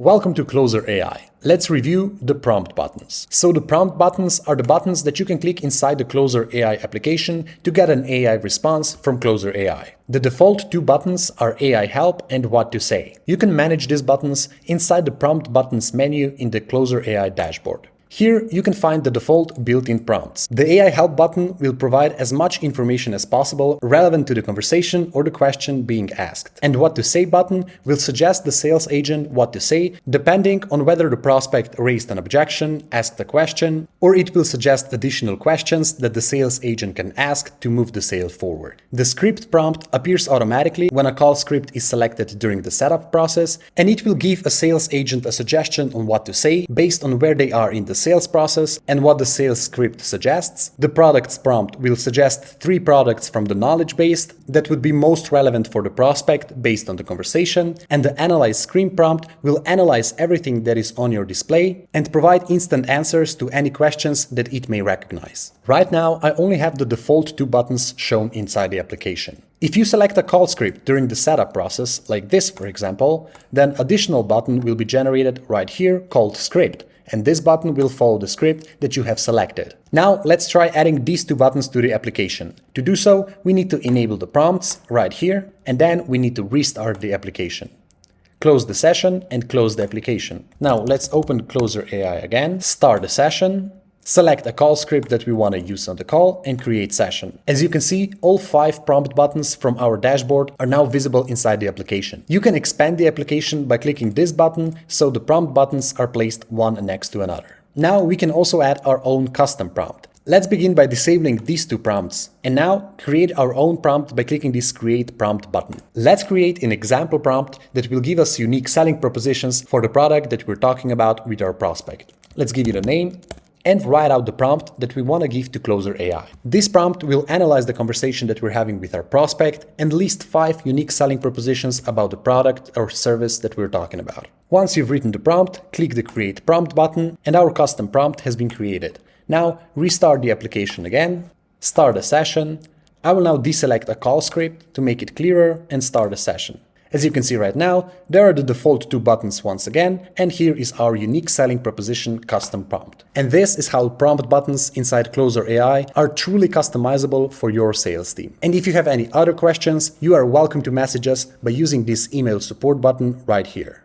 Welcome to Closer AI. Let's review the prompt buttons. So the prompt buttons are the buttons that you can click inside the Closer AI application to get an AI response from Closer AI. The default two buttons are AI Help and What to Say. You can manage these buttons inside the prompt buttons menu in the Closer AI dashboard. Here you can find the default built-in prompts. The AI Help button will provide as much information as possible relevant to the conversation or the question being asked. And What to Say button will suggest the sales agent what to say depending on whether the prospect raised an objection, asked a question, or it will suggest additional questions that the sales agent can ask to move the sale forward. The script prompt appears automatically when a call script is selected during the setup process, and it will give a sales agent a suggestion on what to say based on where they are in the sales process and what the sales script suggests. The products prompt will suggest 3 products from the knowledge base that would be most relevant for the prospect based on the conversation, and the analyze screen prompt will analyze everything that is on your display and provide instant answers to any questions that it may recognize. Right now, I only have the default 2 buttons shown inside the application. If you select a call script during the setup process, like this for example, then additional button will be generated right here called script, and this button will follow the script that you have selected. Now let's try adding these 2 buttons to the application. To do so, we need to enable the prompts right here, and then we need to restart the application. Close the session and close the application. Now let's open Closer AI again, start the session, select a call script that we want to use on the call, and create session. As you can see, all 5 prompt buttons from our dashboard are now visible inside the application. You can expand the application by clicking this button, so the prompt buttons are placed one next to another. Now we can also add our own custom prompt. Let's begin by disabling these 2 prompts, and now create our own prompt by clicking this Create Prompt button. Let's create an example prompt that will give us unique selling propositions for the product that we're talking about with our prospect. Let's give it a name and write out the prompt that we want to give to Closer AI. This prompt will analyze the conversation that we're having with our prospect and list 5 unique selling propositions about the product or service that we're talking about. Once you've written the prompt, click the Create Prompt button and our custom prompt has been created. Now restart the application again, start a session. I will now deselect a call script to make it clearer and start a session. As you can see right now, there are the default 2 buttons once again, and here is our unique selling proposition custom prompt. And this is how prompt buttons inside Closer AI are truly customizable for your sales team. And if you have any other questions, you are welcome to message us by using this email support button right here.